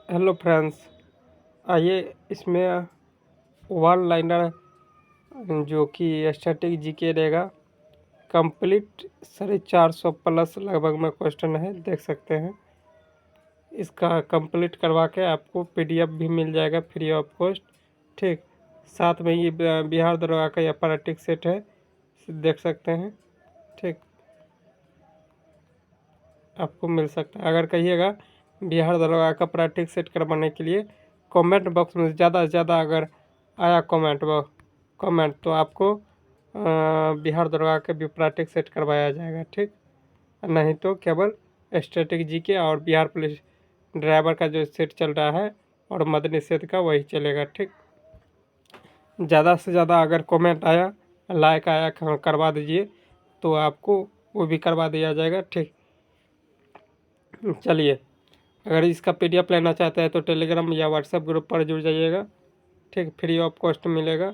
Hello friends, आइए इसमें one liner जो कि स्टैटिक जीके रहेगा। कंप्लीट 450 प्लस लगभग में क्वेश्चन है, देख सकते हैं। इसका कंप्लीट करवा के आपको पीडीएफ भी मिल जाएगा फ्री ऑफ कॉस्ट। ठीक, साथ में ये बिहार दरोगा का अपैरेटिक सेट है, देख सकते हैं। ठीक, आपको मिल सकता है। अगर कहिएगा बिहार दरोगा का प्रैक्टिस सेट करवाने के लिए, कमेंट बॉक्स में ज़्यादा से ज़्यादा अगर आया कमेंट तो आपको बिहार दरोगा का भी प्रैक्टिस सेट करवाया जाएगा। ठीक, नहीं तो केवल स्टैटिक जीके और बिहार पुलिस ड्राइवर का जो सेट चल रहा है और मदनी सेट का वही चलेगा। ठीक, ज़्यादा से ज़्यादा अगर कमेंट आया, लाइक आया करवा दीजिए तो आपको वो भी करवा दिया जाएगा। ठीक, चलिए, अगर इसका पीडीएफ लेना चाहते हैं तो टेलीग्राम या व्हाट्सएप ग्रुप पर जुड़ जाइएगा। ठीक, फ्री ऑफ कॉस्ट मिलेगा।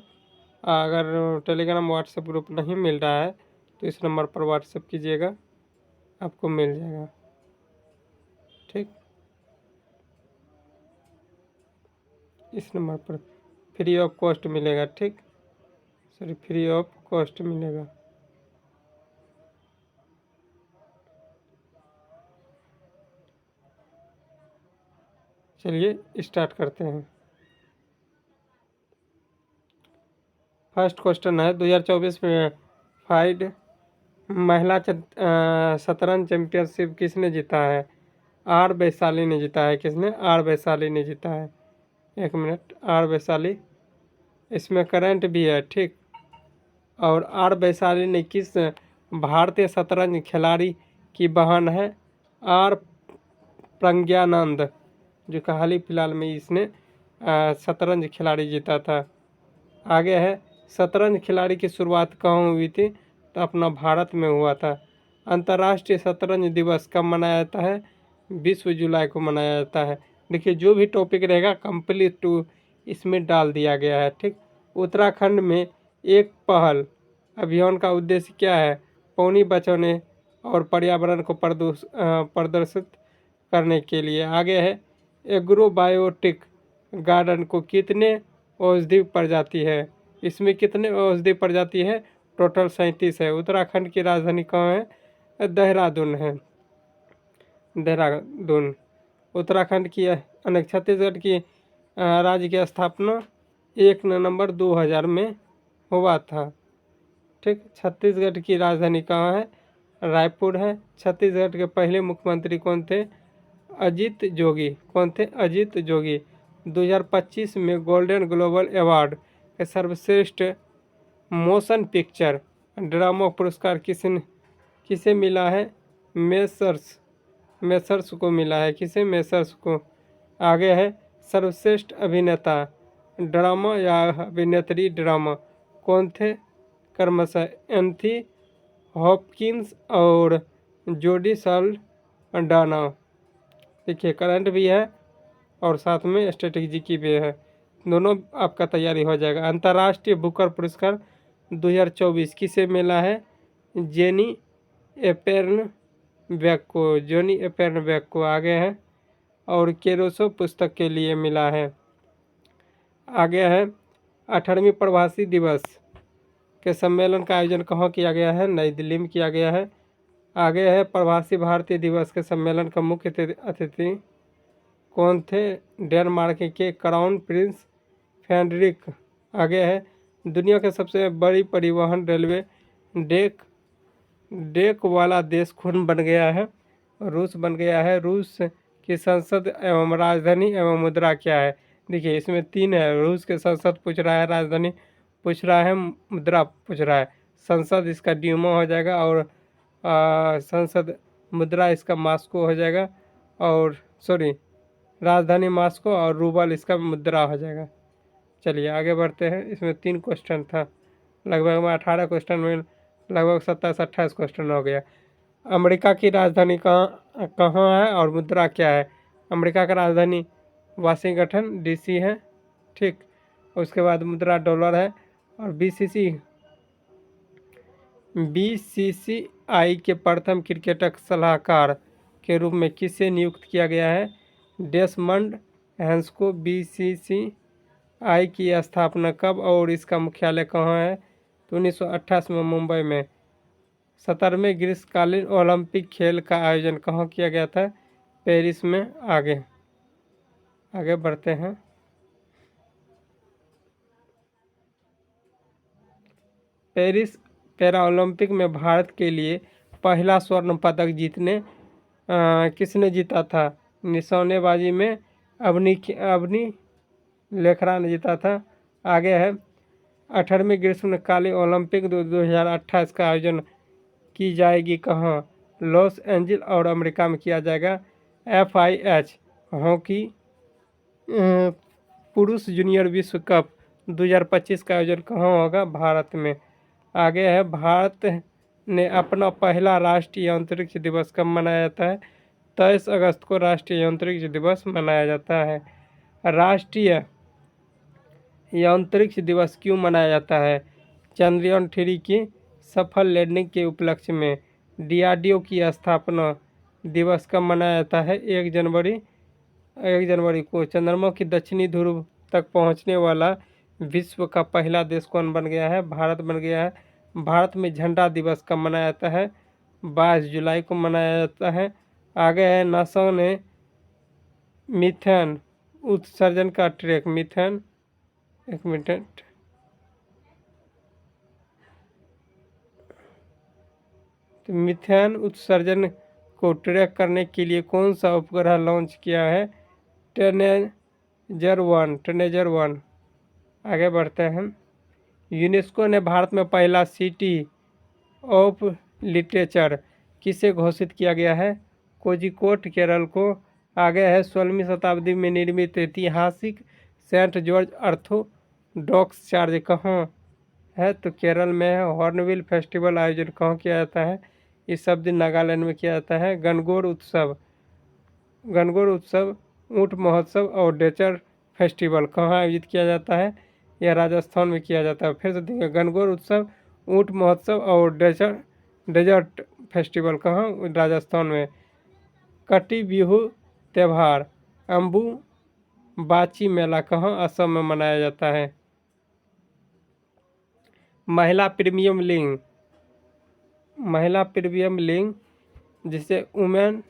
अगर टेलीग्राम व्हाट्सएप ग्रुप नहीं मिल रहा है तो इस नंबर पर व्हाट्सएप कीजिएगा, आपको मिल जाएगा। ठीक, इस नंबर पर फ्री ऑफ कॉस्ट मिलेगा। ठीक, सॉरी, फ्री ऑफ कॉस्ट मिलेगा। चलिए स्टार्ट करते हैं। फर्स्ट क्वेश्चन है 2024 में फाइड महिला शतरंज चैंपियनशिप किसने जीता है? आर वैशाली ने जीता है। किसने? आर वैशाली ने जीता है। एक मिनट, आर वैशाली इसमें करंट भी है। ठीक, और आर वैशाली ने किस भारतीय शतरंज खिलाड़ी की बहन है? आर प्रज्ञानंद, जो कि हाल ही फिलहाल में इसने शतरंज खिलाड़ी जीता था। आगे है, शतरंज खिलाड़ी की शुरुआत कहाँ हुई थी? तो अपना भारत में हुआ था। अंतर्राष्ट्रीय शतरंज दिवस कब मनाया जाता है? 20 जुलाई को मनाया जाता है। देखिए, जो भी टॉपिक रहेगा कंप्लीट टू इसमें डाल दिया गया है। ठीक, उत्तराखंड में एक पहल अभियान का उद्देश्य क्या है? पानी बचाने और पर्यावरण को प्रदर्शित करने के लिए। आगे है, एग्रोबायोटिक गार्डन को कितने औषधि प्रजाति है? इसमें कितने औषधि प्रजाति है? टोटल 37 है। उत्तराखंड की राजधानी कहाँ है? देहरादून है, देहरादून। उत्तराखंड की छत्तीसगढ़ की राज्य की स्थापना 1 नवंबर 2000 में हुआ था। ठीक, छत्तीसगढ़ की राजधानी कहाँ है? रायपुर है। छत्तीसगढ़ के पहले मुख्यमंत्री कौन थे? अजीत जोगी। कौन थे? अजीत जोगी। 2025 में गोल्डन ग्लोबल अवार्ड के सर्वश्रेष्ठ मोशन पिक्चर ड्रामा पुरस्कार किसे मिला है? मेसर्स को मिला है। किसे? मेसर्स को। आगे है, सर्वश्रेष्ठ अभिनेता ड्रामा या अभिनेत्री ड्रामा कौन थे? क्रमशः एंथी हॉपकिंस और जोडी सल्डाना। देखिए, करंट भी है और साथ में स्ट्रेटेजी की भी है, दोनों आपका तैयारी हो जाएगा। अंतर्राष्ट्रीय बुकर पुरस्कार 2024 किसे मिला है? जेनी एपेर्नबेक को। जोनी एपेर्नबेक को। आगे है, और केरोसो पुस्तक के लिए मिला है। आगे है, 18वीं प्रवासी दिवस के सम्मेलन का आयोजन कहाँ किया गया है? नई दिल्ली में किया गया है। आगे है, प्रवासी भारतीय दिवस के सम्मेलन का मुख्य अतिथि कौन थे? डेनमार्क के क्राउन प्रिंस फ्रेडरिक। आगे है, दुनिया के सबसे बड़ी परिवहन रेलवे डेक वाला देश कौन बन गया है? रूस बन गया है। रूस की संसद एवं राजधानी एवं मुद्रा क्या है? देखिए, इसमें 3 है। रूस के संसद पूछ रहा है, राजधानी पूछ रहा है, मुद्रा पूछ रहा है। संसद इसका ड्यूमा हो जाएगा और संसद मुद्रा इसका मॉस्को हो जाएगा, और सॉरी, राजधानी मॉस्को और रूबल इसका मुद्रा हो जाएगा। चलिए आगे बढ़ते हैं। इसमें 3 क्वेश्चन था, लगभग में 18 क्वेश्चन में लगभग 27-28 क्वेश्चन हो गया। अमेरिका की राजधानी कहाँ है और मुद्रा क्या है? अमेरिका का राजधानी वाशिंगटन डीसी है। ठीक, उसके बाद मुद्रा डॉलर है। और बीसीसीआई के प्रथम क्रिकेट सलाहकार के रूप में किसे नियुक्त किया गया है? डेसमंड हेंस्को बीसीसीआई की स्थापना कब और इसका मुख्यालय कहाँ है? तो 1928 में मुंबई में। 17वें ग्रीष्मकालीन ओलंपिक खेल का आयोजन कहाँ किया गया था? पेरिस में। आगे आगे बढ़ते हैं। पेरिस पैरालंपिक में भारत के लिए पहला स्वर्ण पदक किसने जीता था? निशानेबाजी में अवनी लेखरा ने जीता था। आगे है 18वें ग्रीष्मकालीन ओलंपिक 2028 का आयोजन की जाएगी कहाँ? लॉस एंजिल्स और अमेरिका में किया जाएगा। FIH हॉकी पुरुष जूनियर विश्व कप 2025 का आयोजन कहाँ होगा? भारत में। आगे है भारत ने अपना पहला राष्ट्रीय अंतरिक्ष दिवस कब मनाया जाता है? 23 अगस्त को राष्ट्रीय अंतरिक्ष दिवस मनाया जाता है। राष्ट्रीय अंतरिक्ष दिवस क्यों मनाया जाता है? चंद्रयान 3 की सफल लैंडिंग के उपलक्ष्य में। DRDO की स्थापना दिवस कब मनाया जाता है? 1 जनवरी को। चंद्रमा की दक्षिणी ध्रुव तक पहुंचने वाला विश्व का पहला देश कौन बन गया है? भारत बन गया है। भारत में झंडा दिवस कब मनाया जाता है? 22 जुलाई को मनाया जाता है। आगे है नासा ने मीथेन उत्सर्जन का ट्रैक एक मिनट तो मीथेन उत्सर्जन को ट्रैक करने के लिए कौन सा उपग्रह लॉन्च किया है? ट्रेनेजर वन। आगे बढ़ते हैं। यूनेस्को ने भारत में पहला सिटी ऑफ लिटरेचर किसे घोषित किया गया है? कोझिकोड केरल को। आगे है 16वीं शताब्दी में निर्मित ऐतिहासिक सेंट जॉर्ज ऑर्थोडॉक्स चर्च कहाँ है? तो केरल में है। हॉर्नबिल फेस्टिवल आयोजन कहाँ किया जाता है? इस सब दिन नागालैंड में किया जाता है। गणगौर उत्सव ऊंट महोत्सव और डेजर्ट फेस्टिवल कहाँ आयोजित किया जाता है? यह राजस्थान में किया जाता है। फिर से देखिए गणगौर उत्सव ऊंट महोत्सव और डेजर्ट फेस्टिवल कहाँ? राजस्थान में। कटी बिहू त्यौहार अम्बू बाची मेला कहाँ? असम में मनाया जाता है। महिला प्रीमियम लीग जिसे वुमेन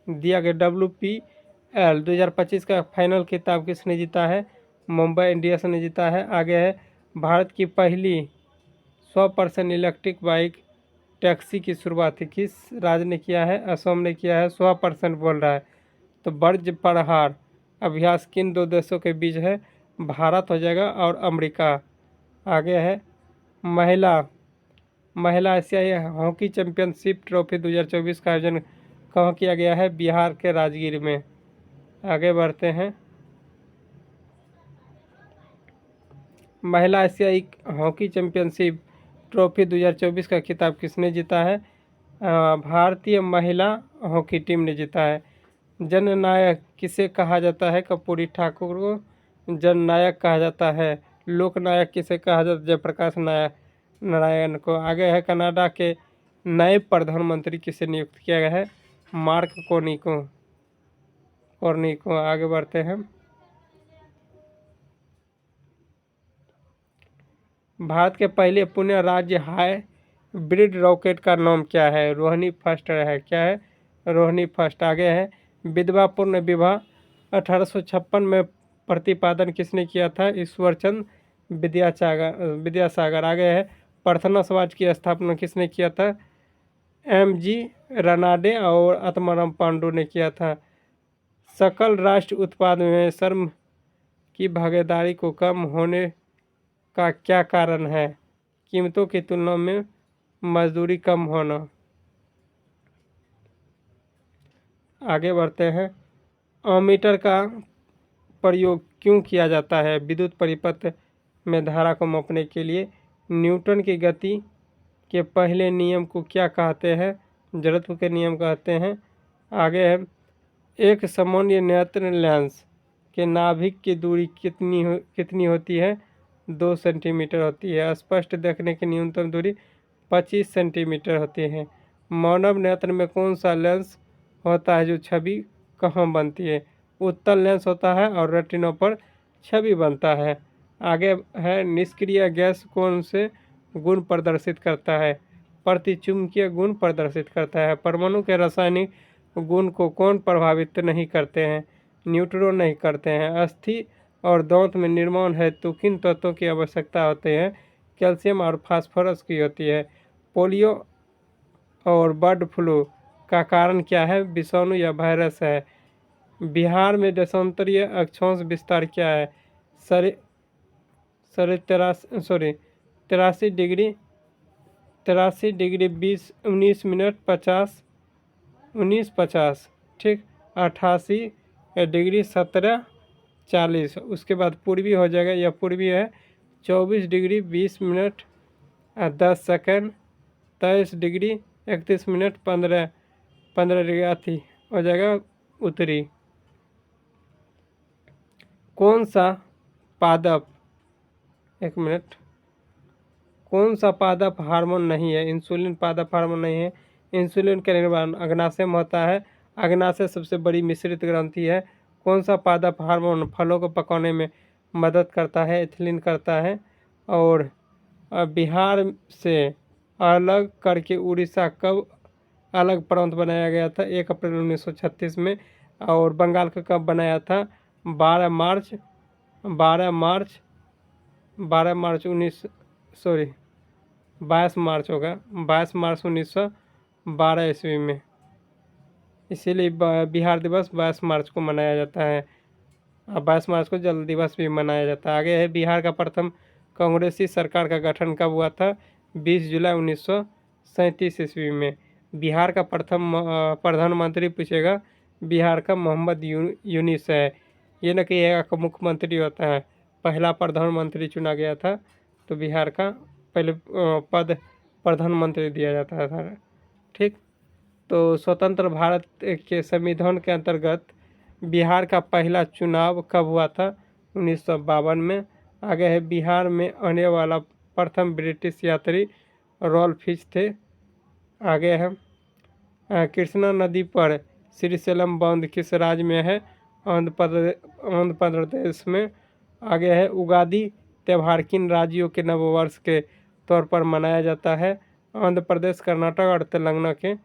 दिया गया WPL 2025 का फाइनल खिताब किसने जीता है? मुंबई इंडियंस ने जीता है। आगे है भारत की पहली 100% इलेक्ट्रिक बाइक टैक्सी की शुरुआत किस राज्य ने किया है? असम ने किया है। 100% बोल रहा है तो बर्ज प्रहार अभ्यास किन दो देशों के बीच है? भारत हो जाएगा और अमेरिका। आगे है महिला एशियाई हॉकी चैंपियनशिप ट्रॉफी 2024 का आयोजन कहाँ किया गया है? बिहार के राजगीर में। आगे बढ़ते हैं। महिला एशियाई हॉकी चैंपियनशिप ट्रॉफी 2024 का खिताब किसने जीता है? भारतीय महिला हॉकी टीम ने जीता है। जननायक किसे कहा जाता है? कर्पूरी ठाकुर को जननायक कहा जाता है। लोकनायक किसे कहा जाता है? जयप्रकाश नारायण को। आगे है कनाडा के नए प्रधानमंत्री किसे नियुक्त किया गया है? मार्क कार्नी को। आगे बढ़ते हैं। भारत के पहले पुण्य राज्य हाइब्रिड रॉकेट का नाम क्या है? रोहिणी फर्स्ट है। क्या है? रोहिणी फर्स्ट। आगे है विधवा पूर्ण विवाह 1856 में प्रतिपादन किसने किया था? ईश्वरचंद्र विद्यासागर। आगे है प्रार्थना समाज की स्थापना किसने किया था? MG रनाडे और आत्माराम पांडु ने किया था। सकल राष्ट्र उत्पाद में श्रम की भागीदारी को कम होने का क्या कारण है? कीमतों की तुलना में मजदूरी कम होना। आगे बढ़ते हैं। अमीटर का प्रयोग क्यों किया जाता है? विद्युत परिपथ में धारा को मापने के लिए। न्यूटन की गति के पहले नियम को क्या कहते हैं? जड़त्व के नियम कहते हैं। आगे है एक सामान्य नेत्र लेंस के नाभिक की दूरी कितनी होती है? 2 सेंटीमीटर होती है। स्पष्ट देखने की न्यूनतम दूरी 25 सेंटीमीटर होती है। मानव नेत्र में कौन सा लेंस होता है जो छवि कहाँ बनती है? उत्तल लेंस होता है और रेटिना पर छवि बनता है। आगे है निष्क्रिय गैस कौन से गुण प्रदर्शित करता है? प्रतिचुंबकीय गुण प्रदर्शित करता है। परमाणु के रासायनिक गुण को कौन प्रभावित नहीं करते हैं? न्यूट्रॉन नहीं करते हैं। अस्थि और दांत में निर्माण हेतु किन तत्वों की आवश्यकता होती है? कैल्शियम और फास्फोरस की होती है। पोलियो और बर्ड फ्लू का कारण क्या है? विषाणु या वायरस है। बिहार में देशांतरीय अक्षांश विस्तार क्या है? साढ़े साढ़े 83 डिग्री 19 मिनट 50 ठीक। 88 डिग्री 17 40। उसके बाद पूर्वी हो जाएगा, या पूर्वी है 24 degree 20 minute 10 second. 23 degree 31 minute 15 degree अथी हो जाएगा उत्तरी। कौन सा पादप, एक मिनट, कौन सा पादप हार्मोन नहीं है? इंसुलिन पादप हार्मोन नहीं है। इंसुलिन का निर्माण अग्नाशय में होता है। अग्नाशय सबसे बड़ी मिश्रित ग्रंथि है। कौन सा पादप हार्मोन फलों को पकाने में मदद करता है? एथिलीन करता है। और बिहार से अलग करके उड़ीसा कब अलग प्रांत बनाया गया था? 1 अप्रैल 1936 में। और बंगाल का कब बनाया था? 12 मार्च 22 मार्च होगा, 22 मार्च 1912 ईस्वी में। इसीलिए बिहार दिवस 22 मार्च को मनाया जाता है। 22 मार्च को जल दिवस भी मनाया जाता है। आगे है बिहार का प्रथम कांग्रेसी सरकार का गठन कब हुआ था? 20 जुलाई 1937 ईस्वी में। बिहार का प्रथम प्रधानमंत्री पूछेगा, बिहार का मोहम्मद यूनिस है। ये न कि एक मुख्यमंत्री होता है, पहला प्रधानमंत्री चुना गया था, तो बिहार का पहले पद प्रधानमंत्री दिया जाता था। ठीक। तो स्वतंत्र भारत के संविधान के अंतर्गत बिहार का पहला चुनाव कब हुआ था? 1952 में। आगे है बिहार में आने वाला प्रथम ब्रिटिश यात्री रॉल्फ फिच थे। आगे है कृष्णा नदी पर श्रीशैलम बांध किस राज्य में है? आंध्र प्रदेश में। आगे है उगादी त्यौहार किन राज्यों के नववर्ष के तौर पर मनाया जाता है? आंध्र प्रदेश, कर्नाटक और तेलंगाना के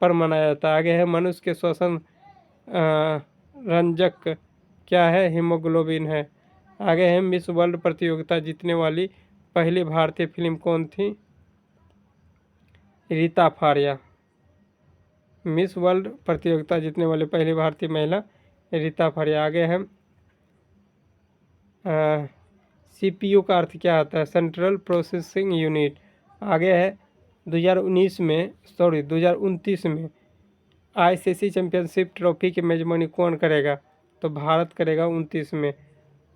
पर मनाया जाता है। आगे है मनुष्य के श्वसन रंजक क्या है? हीमोग्लोबिन है। आगे है मिस वर्ल्ड प्रतियोगिता जीतने वाली पहली भारतीय फिल्म कौन थी? रीता फारिया। मिस वर्ल्ड प्रतियोगिता जीतने वाली पहली भारतीय महिला रीता फारिया। आगे है सीपीयू का अर्थ क्या होता है? Central processing unit. आगे है 2029 में आईसीसी चैंपियनशिप ट्रॉफी की मेजबानी कौन करेगा? तो भारत करेगा 29 में।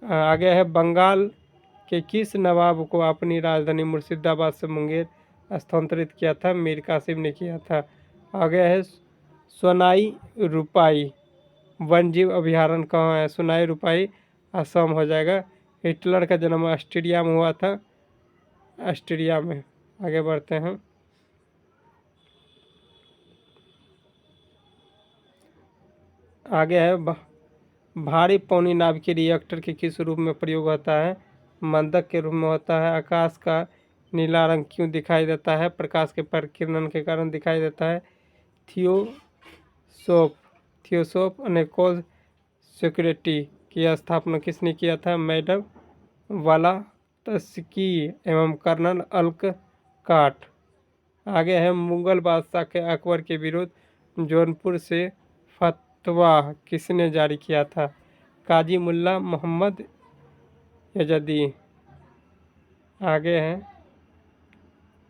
आगे है बंगाल के किस नवाब को अपनी राजधानी मुर्शिदाबाद से मुंगेर स्थानांतरित किया था? मीर कासिम ने किया था। आगे है सोनाई रुपाई वन्यजीव अभयारण्य कहाँ है? सोनाई रुपाई असम हो जाएगा। हिटलर का जन्म ऑस्ट्रिया में हुआ था, ऑस्ट्रिया में। आगे बढ़ते हैं। आगे है भारी पौनी नाभ के रिएक्टर के किस रूप में प्रयोग होता है? मंदक के रूप में होता है। आकाश का नीला रंग क्यों दिखाई देता है? प्रकाश के परिकिरण के कारण दिखाई देता है। थियोसोफ अनेकोज सिक्योरिटी की स्थापना किसने किया था? मैडम वालातस्की एवं कर्नल अल्काट। आगे है मुगल बादशाह के अकबर के विरुद्ध जौनपुर से फतवा किसने जारी किया था? काजी मुल्ला मोहम्मद यजदी। आगे है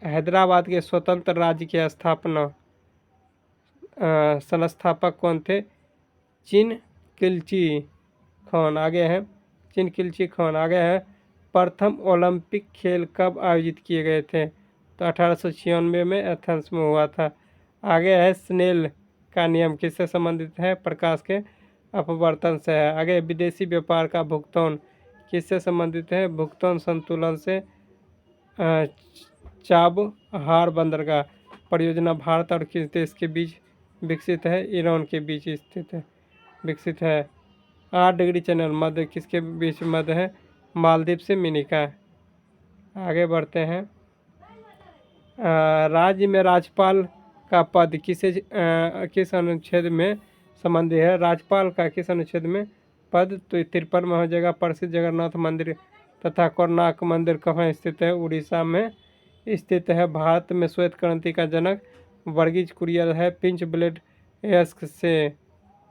हैदराबाद के स्वतंत्र राज्य की स्थापना संस्थापक कौन थे? चिन खिलजी खान। आगे है चिन खिलजी खान। आगे है प्रथम ओलंपिक खेल कब आयोजित किए गए थे? तो 1896 में एथेंस में हुआ था। आगे है स्नेल का नियम किससे संबंधित है? प्रकाश के अपवर्तन से है। आगे विदेशी व्यापार का भुगतान किससे संबंधित है? भुगतान संतुलन से। चाबहार बंदरगाह परियोजना भारत और किस देश के बीच विकसित है? ईरान के बीच स्थित है, विकसित है। 8 डिग्री चैनल मध्य किसके बीच मध्य है? मालदीव से मिनिका। आगे बढ़ते हैं। राज्य में राज्यपाल का पद किस अनुच्छेद में संबंधित है? राज्यपाल का किस अनुच्छेद में पद? तो 53 में हो जाएगा। प्रसिद्ध जगन्नाथ मंदिर तथा कोणार्क मंदिर कहाँ स्थित है? उड़ीसा में स्थित है। भारत में श्वेत क्रांति का जनक वर्गीज कुरियन है। पिंच ब्लेड यस्क से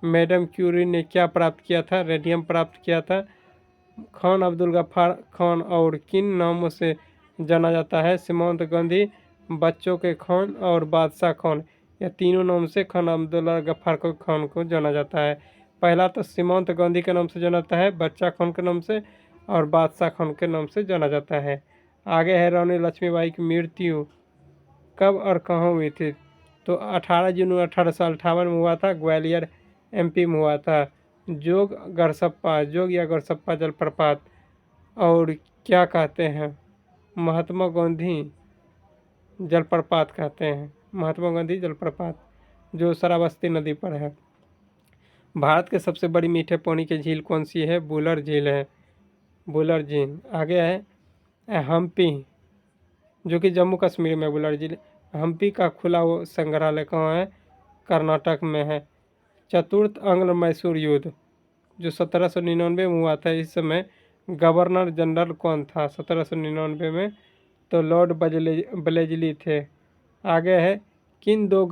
मैडम क्यूरी ने क्या प्राप्त किया था? रेडियम प्राप्त किया था। खान अब्दुल गफ्फार खान और किन नामों से जाना जाता है? सीमांत गांधी, बच्चों के खान और बादशाह खान। यह तीनों नाम से खान अब्दुल गफ्फार को खान को जाना जाता है। पहला तो सीमांत गांधी के नाम से जाना जाता है, बच्चा खान के नाम से और बादशाह खान के नाम से जाना जाता है। आगे है रानी लक्ष्मीबाई की मृत्यु कब और कहाँ हुई थी? तो 18 जून 1858 में हुआ था। ग्वालियर एमपी में हुआ था। जोग या गरसप्पा जलप्रपात और क्या कहते हैं? महात्मा गांधी जलप्रपात कहते हैं। महात्मा गांधी जलप्रपात जो श्रावस्ती नदी पर है। भारत के सबसे बड़ी मीठे पानी की झील कौन सी है? बुलर झील है। बुलर झील। आगे है हम्पी जो कि जम्मू कश्मीर में बुलर झील। हम्पी का खुला संग्रहालय कहाँ है? कर्नाटक में है। चतुर्थ आंग्ल मैसूर युद्ध जो 1799 में हुआ था, इस समय गवर्नर जनरल कौन था 1799 में? तो लॉर्ड ब्लेजली थे। आगे है किन दो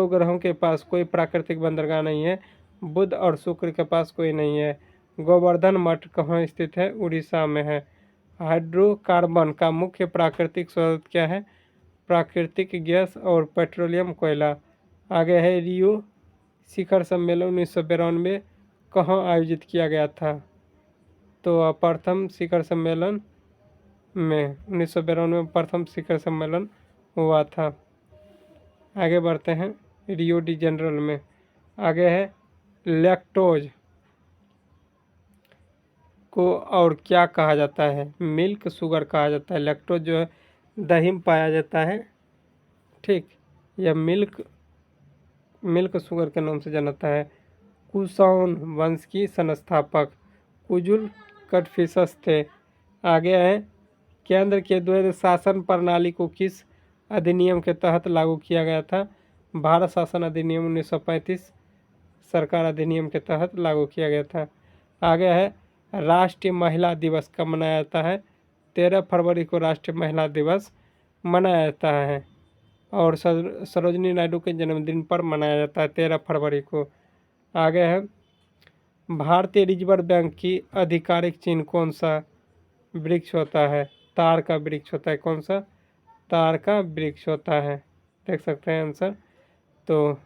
ग्रहों के पास कोई प्राकृतिक बंदरगाह नहीं है? बुध और शुक्र के पास कोई नहीं है। गोवर्धन मठ कहाँ स्थित है? उड़ीसा में है। हाइड्रोकार्बन का मुख्य प्राकृतिक स्रोत क्या है? प्राकृतिक गैस और पेट्रोलियम कोयला। आगे है रियो शिखर सम्मेलन 1992 कहाँ आयोजित किया गया था? तो प्रथम शिखर सम्मेलन में 1992 में प्रथम शिखर सम्मेलन हुआ था। आगे बढ़ते हैं। रियो डी जनरल में। आगे है लैक्टोज को और क्या कहा जाता है? मिल्क शुगर कहा जाता है। लैक्टोज जो है दही में पाया जाता है, ठीक। यह मिल्क शुगर के नाम से जानता है। कुषाण वंश की संस्थापक कुजुल कटफिशस थे। आगे है केंद्र के द्वैध शासन प्रणाली को किस अधिनियम के तहत लागू किया गया था? भारत शासन अधिनियम 1935 सरकार अधिनियम के तहत लागू किया गया था। आगे है राष्ट्रीय महिला दिवस कब मनाया जाता है? 13 फरवरी को राष्ट्रीय महिला दिवस मनाया जाता है और सरोजिनी नायडू के जन्मदिन पर मनाया जाता है 13 फरवरी को। आगे है भारतीय रिजर्व बैंक की आधिकारिक चिन्ह कौन सा वृक्ष होता है? तार का वृक्ष होता है। कौन सा? तार का वृक्ष होता है। देख सकते हैं आंसर। तो